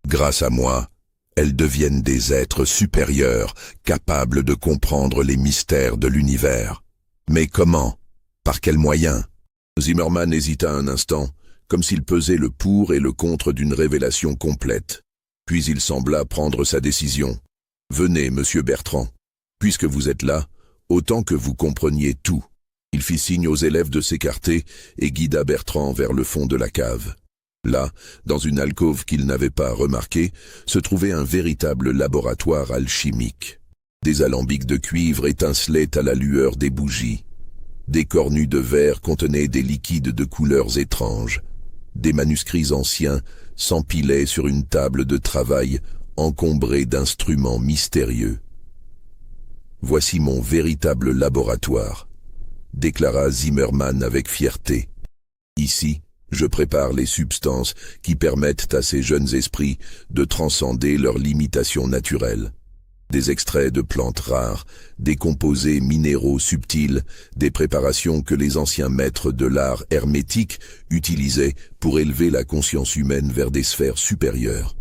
Grâce à moi, elles deviennent des êtres supérieurs, capables de comprendre les mystères de l'univers. Mais comment? Par quels moyens? » Zimmermann hésita un instant, comme s'il pesait le pour et le contre d'une révélation complète. Puis il sembla prendre sa décision. Venez, monsieur Bertrand. Puisque vous êtes là, autant que vous compreniez tout. Il fit signe aux élèves de s'écarter et guida Bertrand vers le fond de la cave. Là, dans une alcôve qu'il n'avait pas remarquée, se trouvait un véritable laboratoire alchimique. Des alambics de cuivre étincelaient à la lueur des bougies. Des cornues de verre contenaient des liquides de couleurs étranges. Des manuscrits anciens s'empilaient sur une table de travail encombrée d'instruments mystérieux. « Voici mon véritable laboratoire », déclara Zimmermann avec fierté. « Ici, je prépare les substances qui permettent à ces jeunes esprits de transcender leurs limitations naturelles. Des extraits de plantes rares, des composés minéraux subtils, des préparations que les anciens maîtres de l'art hermétique utilisaient pour élever la conscience humaine vers des sphères supérieures. »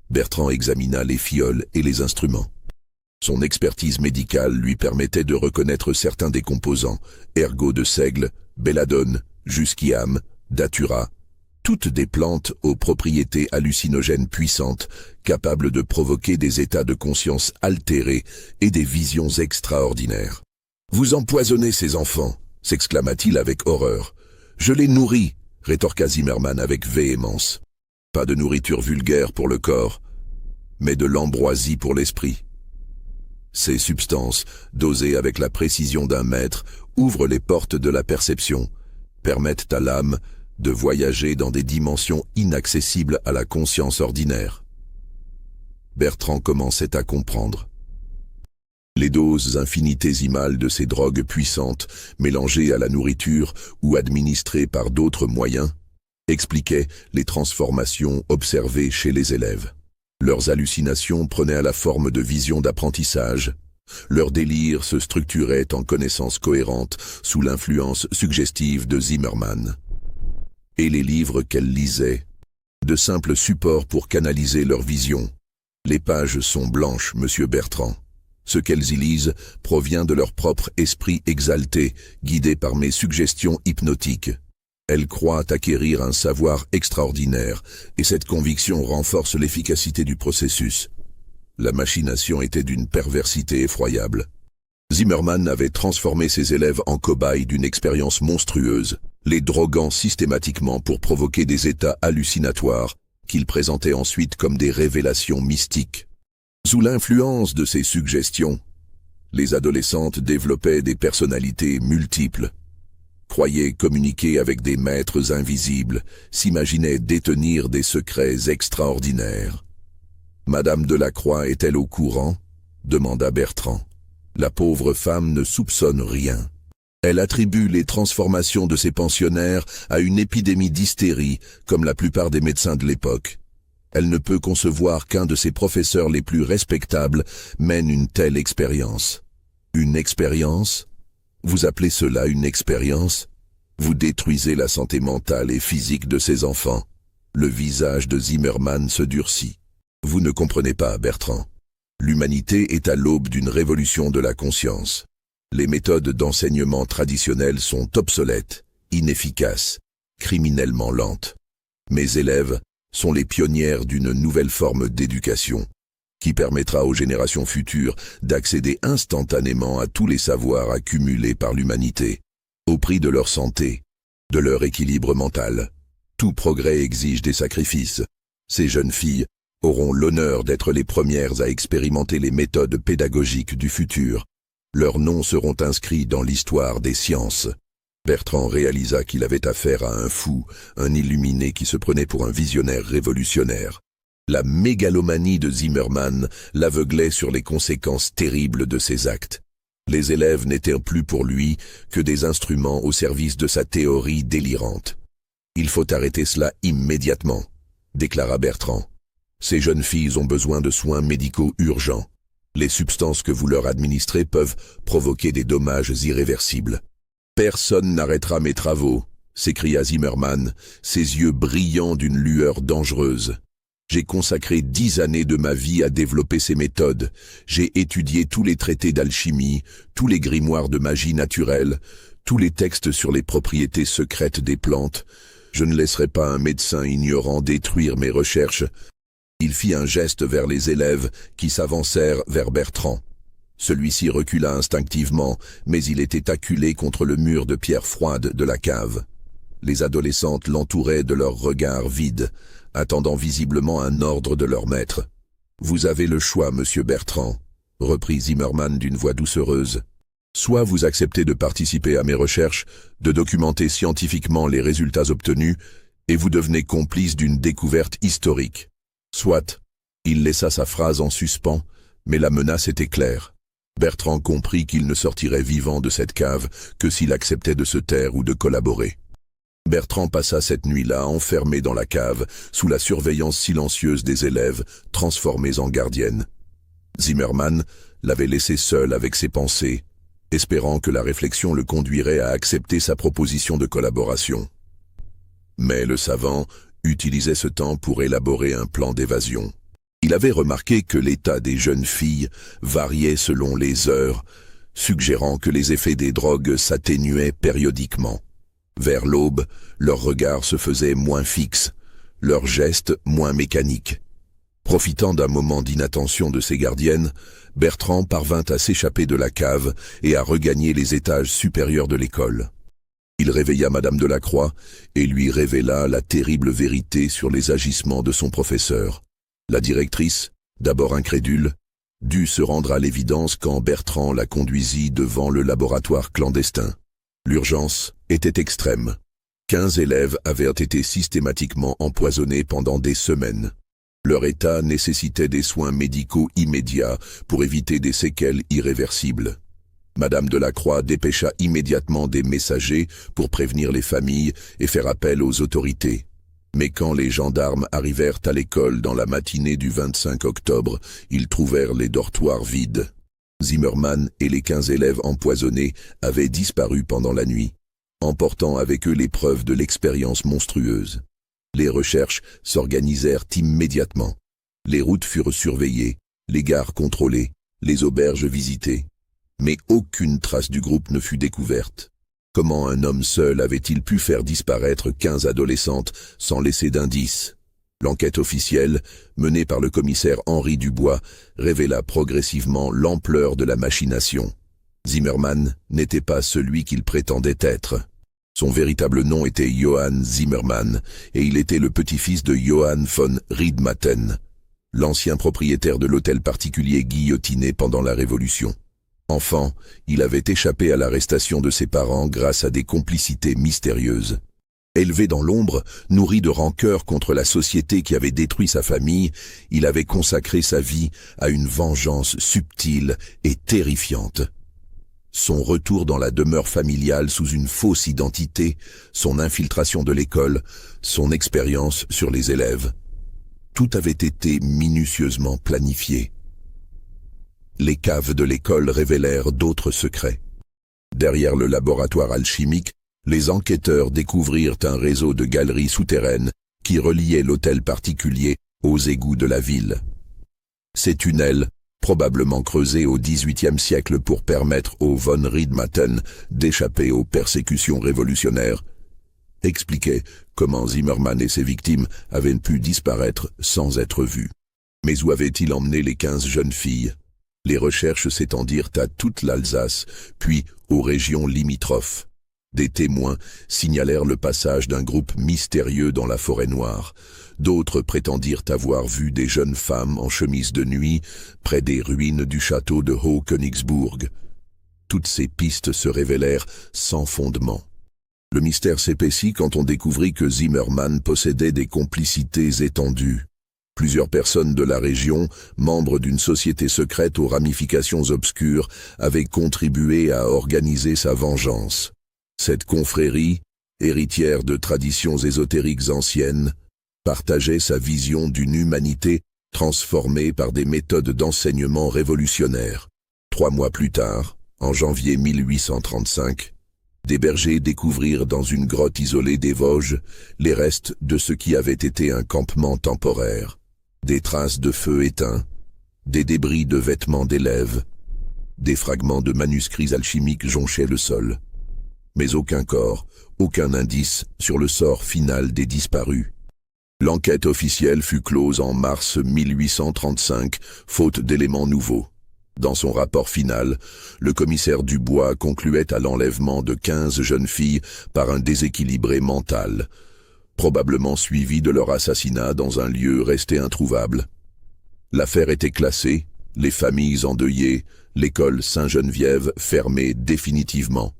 Bertrand examina les fioles et les instruments. Son expertise médicale lui permettait de reconnaître certains des composants, ergot de seigle, belladone, jusquiam, datura, toutes des plantes aux propriétés hallucinogènes puissantes, capables de provoquer des états de conscience altérés et des visions extraordinaires. « Vous empoisonnez ces enfants !» s'exclama-t-il avec horreur. « Je les nourris !» rétorqua Zimmermann avec véhémence. « Pas de nourriture vulgaire pour le corps, mais de l'ambroisie pour l'esprit. » Ces substances, dosées avec la précision d'un maître, ouvrent les portes de la perception, permettent à l'âme de voyager dans des dimensions inaccessibles à la conscience ordinaire. Bertrand commençait à comprendre. Les doses infinitésimales de ces drogues puissantes, mélangées à la nourriture ou administrées par d'autres moyens, expliquaient les transformations observées chez les élèves. Leurs hallucinations prenaient à la forme de visions d'apprentissage. Leur délire se structurait en connaissances cohérentes sous l'influence suggestive de Zimmermann. Et les livres qu'elles lisaient, de simples supports pour canaliser leurs visions. Les pages sont blanches, monsieur Bertrand. Ce qu'elles y lisent provient de leur propre esprit exalté, guidé par mes suggestions hypnotiques. Elles croient acquérir un savoir extraordinaire, et cette conviction renforce l'efficacité du processus. La machination était d'une perversité effroyable. Zimmermann avait transformé ses élèves en cobayes d'une expérience monstrueuse, les droguant systématiquement pour provoquer des états hallucinatoires, qu'il présentait ensuite comme des révélations mystiques. Sous l'influence de ces suggestions, les adolescentes développaient des personnalités multiples, croyaient communiquer avec des maîtres invisibles, s'imaginaient détenir des secrets extraordinaires. « Madame Delacroix est-elle au courant ?» demanda Bertrand. La pauvre femme ne soupçonne rien. Elle attribue les transformations de ses pensionnaires à une épidémie d'hystérie, comme la plupart des médecins de l'époque. Elle ne peut concevoir qu'un de ses professeurs les plus respectables mène une telle expérience. Une expérience ? Vous appelez cela une expérience ? Vous détruisez la santé mentale et physique de ces enfants. Le visage de Zimmermann se durcit. Vous ne comprenez pas, Bertrand. L'humanité est à l'aube d'une révolution de la conscience. Les méthodes d'enseignement traditionnelles sont obsolètes, inefficaces, criminellement lentes. Mes élèves sont les pionnières d'une nouvelle forme d'éducation, qui permettra aux générations futures d'accéder instantanément à tous les savoirs accumulés par l'humanité, au prix de leur santé, de leur équilibre mental. Tout progrès exige des sacrifices. Ces jeunes filles auront l'honneur d'être les premières à expérimenter les méthodes pédagogiques du futur. Leurs noms seront inscrits dans l'histoire des sciences. Bertrand réalisa qu'il avait affaire à un fou, un illuminé qui se prenait pour un visionnaire révolutionnaire. La mégalomanie de Zimmermann l'aveuglait sur les conséquences terribles de ses actes. Les élèves n'étaient plus pour lui que des instruments au service de sa théorie délirante. « Il faut arrêter cela immédiatement », déclara Bertrand. « Ces jeunes filles ont besoin de soins médicaux urgents. Les substances que vous leur administrez peuvent provoquer des dommages irréversibles. »« Personne n'arrêtera mes travaux », s'écria Zimmermann, ses yeux brillants d'une lueur dangereuse. « J'ai consacré 10 années de ma vie à développer ces méthodes. J'ai étudié tous les traités d'alchimie, tous les grimoires de magie naturelle, tous les textes sur les propriétés secrètes des plantes. Je ne laisserai pas un médecin ignorant détruire mes recherches. Il fit un geste vers les élèves qui s'avancèrent vers Bertrand. Celui-ci recula instinctivement, mais il était acculé contre le mur de pierre froide de la cave. Les adolescentes l'entouraient de leurs regards vides, attendant visiblement un ordre de leur maître. « Vous avez le choix, monsieur Bertrand », reprit Zimmermann d'une voix doucereuse. « Soit vous acceptez de participer à mes recherches, de documenter scientifiquement les résultats obtenus, et vous devenez complice d'une découverte historique. Soit. » Il laissa sa phrase en suspens, mais la menace était claire. Bertrand comprit qu'il ne sortirait vivant de cette cave que s'il acceptait de se taire ou de collaborer. Bertrand passa cette nuit-là enfermé dans la cave, sous la surveillance silencieuse des élèves, transformés en gardiennes. Zimmermann l'avait laissé seul avec ses pensées, espérant que la réflexion le conduirait à accepter sa proposition de collaboration. Mais le savant utilisait ce temps pour élaborer un plan d'évasion. Il avait remarqué que l'état des jeunes filles variait selon les heures, suggérant que les effets des drogues s'atténuaient périodiquement. Vers l'aube, leurs regards se faisaient moins fixes, leurs gestes moins mécaniques. Profitant d'un moment d'inattention de ses gardiennes, Bertrand parvint à s'échapper de la cave et à regagner les étages supérieurs de l'école. Il réveilla Madame Delacroix et lui révéla la terrible vérité sur les agissements de son professeur. La directrice, d'abord incrédule, dut se rendre à l'évidence quand Bertrand la conduisit devant le laboratoire clandestin. L'urgence était extrême. 15 élèves avaient été systématiquement empoisonnés pendant des semaines. Leur état nécessitait des soins médicaux immédiats pour éviter des séquelles irréversibles. Madame Delacroix dépêcha immédiatement des messagers pour prévenir les familles et faire appel aux autorités. Mais quand les gendarmes arrivèrent à l'école dans la matinée du 25 octobre, ils trouvèrent les dortoirs vides. Zimmermann et les 15 élèves empoisonnés avaient disparu pendant la nuit, emportant avec eux les preuves de l'expérience monstrueuse. Les recherches s'organisèrent immédiatement. Les routes furent surveillées, les gares contrôlées, les auberges visitées. Mais aucune trace du groupe ne fut découverte. Comment un homme seul avait-il pu faire disparaître 15 adolescentes sans laisser d'indices? L'enquête officielle, menée par le commissaire Henri Dubois, révéla progressivement l'ampleur de la machination. Zimmermann n'était pas celui qu'il prétendait être. Son véritable nom était Johann Zimmermann, et il était le petit-fils de Johann von Riedmatten, l'ancien propriétaire de l'hôtel particulier guillotiné pendant la Révolution. Enfant, il avait échappé à l'arrestation de ses parents grâce à des complicités mystérieuses. Élevé dans l'ombre, nourri de rancœur contre la société qui avait détruit sa famille, il avait consacré sa vie à une vengeance subtile et terrifiante. Son retour dans la demeure familiale sous une fausse identité, son infiltration de l'école, son expérience sur les élèves. Tout avait été minutieusement planifié. Les caves de l'école révélèrent d'autres secrets. Derrière le laboratoire alchimique, les enquêteurs découvrirent un réseau de galeries souterraines qui reliait l'hôtel particulier aux égouts de la ville. Ces tunnels, probablement creusés au XVIIIe siècle pour permettre aux von Riedmatten d'échapper aux persécutions révolutionnaires, expliquaient comment Zimmermann et ses victimes avaient pu disparaître sans être vus. Mais où avaient-ils emmené les 15 jeunes filles? Les recherches s'étendirent à toute l'Alsace, puis aux régions limitrophes. Des témoins signalèrent le passage d'un groupe mystérieux dans la forêt noire. D'autres prétendirent avoir vu des jeunes femmes en chemise de nuit près des ruines du château de Haut-Königsbourg. Toutes ces pistes se révélèrent sans fondement. Le mystère s'épaissit quand on découvrit que Zimmermann possédait des complicités étendues. Plusieurs personnes de la région, membres d'une société secrète aux ramifications obscures, avaient contribué à organiser sa vengeance. Cette confrérie, héritière de traditions ésotériques anciennes, partageait sa vision d'une humanité transformée par des méthodes d'enseignement révolutionnaires. 3 mois plus tard, en janvier 1835, des bergers découvrirent dans une grotte isolée des Vosges les restes de ce qui avait été un campement temporaire. Des traces de feu éteint, des débris de vêtements d'élèves, des fragments de manuscrits alchimiques jonchaient le sol. Mais aucun corps, aucun indice sur le sort final des disparus. L'enquête officielle fut close en mars 1835, faute d'éléments nouveaux. Dans son rapport final, le commissaire Dubois concluait à l'enlèvement de 15 jeunes filles par un déséquilibré mental, probablement suivi de leur assassinat dans un lieu resté introuvable. L'affaire était classée, les familles endeuillées, l'école Sainte-Geneviève fermée définitivement.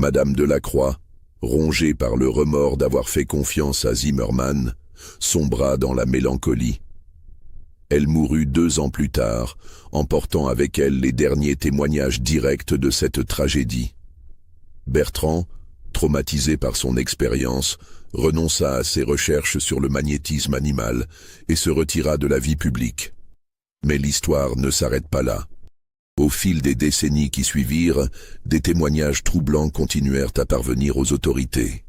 Madame Delacroix, rongée par le remords d'avoir fait confiance à Zimmermann, sombra dans la mélancolie. Elle mourut 2 ans plus tard, emportant avec elle les derniers témoignages directs de cette tragédie. Bertrand, traumatisé par son expérience, renonça à ses recherches sur le magnétisme animal et se retira de la vie publique. Mais l'histoire ne s'arrête pas là. Au fil des décennies qui suivirent, des témoignages troublants continuèrent à parvenir aux autorités.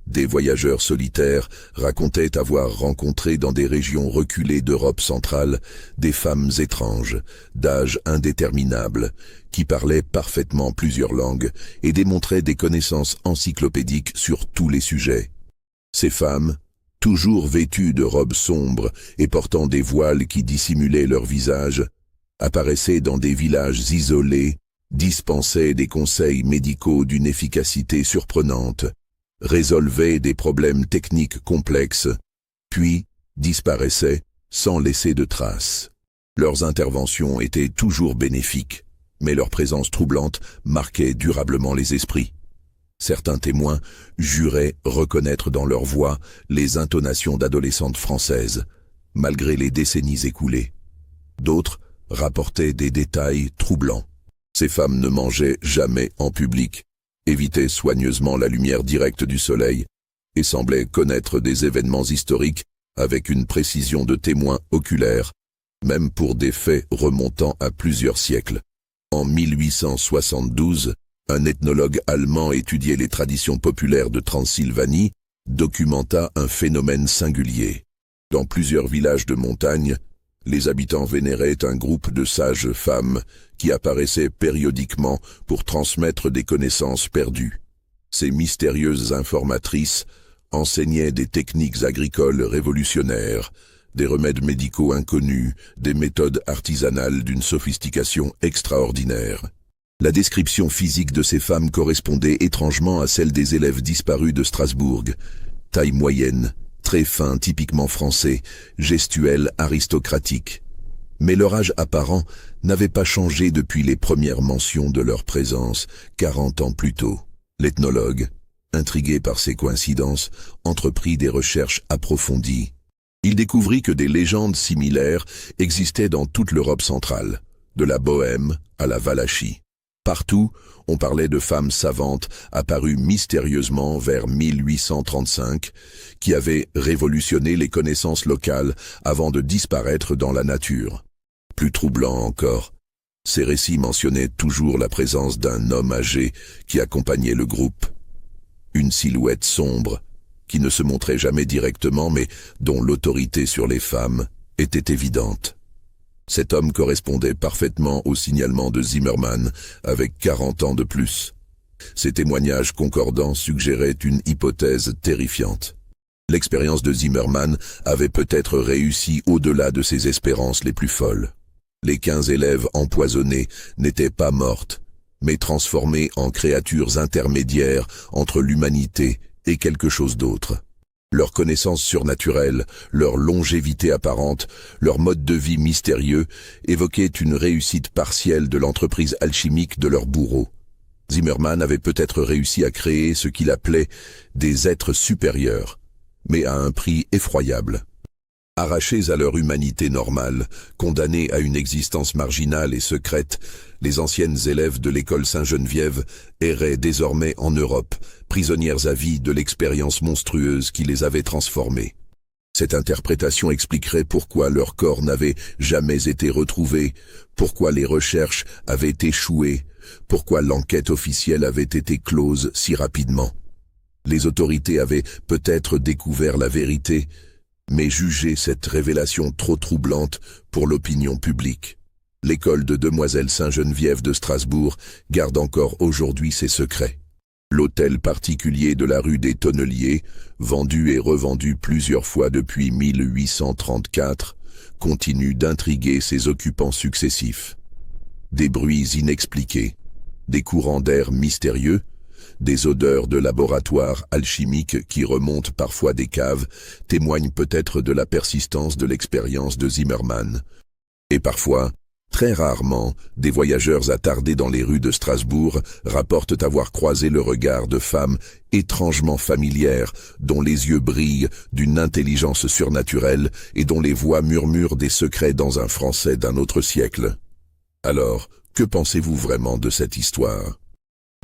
Des voyageurs solitaires racontaient avoir rencontré dans des régions reculées d'Europe centrale des femmes étranges, d'âge indéterminable, qui parlaient parfaitement plusieurs langues et démontraient des connaissances encyclopédiques sur tous les sujets. Ces femmes, toujours vêtues de robes sombres et portant des voiles qui dissimulaient leur visage, apparaissaient dans des villages isolés, dispensaient des conseils médicaux d'une efficacité surprenante, résolvaient des problèmes techniques complexes, puis disparaissaient sans laisser de traces. Leurs interventions étaient toujours bénéfiques, mais leur présence troublante marquait durablement les esprits. Certains témoins juraient reconnaître dans leur voix les intonations d'adolescentes françaises, malgré les décennies écoulées. D'autres rapportaient des détails troublants. Ces femmes ne mangeaient jamais en public, évitaient soigneusement la lumière directe du soleil et semblaient connaître des événements historiques avec une précision de témoin oculaire, même pour des faits remontant à plusieurs siècles. En 1872, un ethnologue allemand étudiait les traditions populaires de Transylvanie, documenta un phénomène singulier. Dans plusieurs villages de montagne, les habitants vénéraient un groupe de sages femmes qui apparaissaient périodiquement pour transmettre des connaissances perdues. Ces mystérieuses informatrices enseignaient des techniques agricoles révolutionnaires, des remèdes médicaux inconnus, des méthodes artisanales d'une sophistication extraordinaire. La description physique de ces femmes correspondait étrangement à celle des élèves disparus de Strasbourg. Taille moyenne, très fin typiquement français, gestuelle aristocratique. Mais leur âge apparent n'avait pas changé depuis les premières mentions de leur présence, 40 ans plus tôt. L'ethnologue, intrigué par ces coïncidences, entreprit des recherches approfondies. Il découvrit que des légendes similaires existaient dans toute l'Europe centrale, de la Bohême à la Valachie. Partout, on parlait de femmes savantes apparues mystérieusement vers 1835, qui avaient révolutionné les connaissances locales avant de disparaître dans la nature. Plus troublant encore, ces récits mentionnaient toujours la présence d'un homme âgé qui accompagnait le groupe. Une silhouette sombre, qui ne se montrait jamais directement mais dont l'autorité sur les femmes était évidente. Cet homme correspondait parfaitement au signalement de Zimmermann, avec 40 ans de plus. Ces témoignages concordants suggéraient une hypothèse terrifiante. L'expérience de Zimmermann avait peut-être réussi au-delà de ses espérances les plus folles. Les 15 élèves empoisonnés n'étaient pas mortes, mais transformées en créatures intermédiaires entre l'humanité et quelque chose d'autre. Leur connaissance surnaturelle, leur longévité apparente, leur mode de vie mystérieux évoquaient une réussite partielle de l'entreprise alchimique de leur bourreau. Zimmermann avait peut-être réussi à créer ce qu'il appelait des êtres supérieurs, mais à un prix effroyable. Arrachés à leur humanité normale, condamnés à une existence marginale et secrète, les anciennes élèves de l'école Sainte-Geneviève erraient désormais en Europe, prisonnières à vie de l'expérience monstrueuse qui les avait transformées. Cette interprétation expliquerait pourquoi leur corps n'avait jamais été retrouvé, pourquoi les recherches avaient échoué, pourquoi l'enquête officielle avait été close si rapidement. Les autorités avaient peut-être découvert la vérité, mais jugé cette révélation trop troublante pour l'opinion publique. L'école de Demoiselles Sainte-Geneviève de Strasbourg garde encore aujourd'hui ses secrets. L'hôtel particulier de la rue des Tonneliers, vendu et revendu plusieurs fois depuis 1834, continue d'intriguer ses occupants successifs. Des bruits inexpliqués, des courants d'air mystérieux, des odeurs de laboratoire alchimique qui remontent parfois des caves témoignent peut-être de la persistance de l'expérience de Zimmermann. Et parfois, très rarement, des voyageurs attardés dans les rues de Strasbourg rapportent avoir croisé le regard de femmes étrangement familières, dont les yeux brillent d'une intelligence surnaturelle et dont les voix murmurent des secrets dans un français d'un autre siècle. Alors, que pensez-vous vraiment de cette histoire ?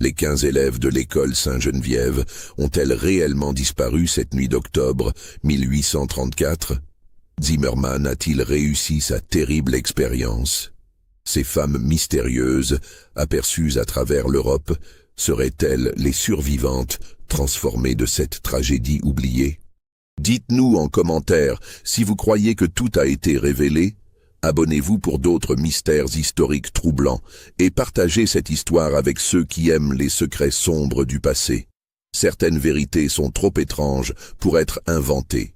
Les 15 élèves de l'école Sainte-Geneviève ont-elles réellement disparu cette nuit d'octobre 1834 ? Zimmermann a-t-il réussi sa terrible expérience ? Ces femmes mystérieuses, aperçues à travers l'Europe, seraient-elles les survivantes transformées de cette tragédie oubliée ? Dites-nous en commentaire si vous croyez que tout a été révélé. Abonnez-vous pour d'autres mystères historiques troublants et partagez cette histoire avec ceux qui aiment les secrets sombres du passé. Certaines vérités sont trop étranges pour être inventées.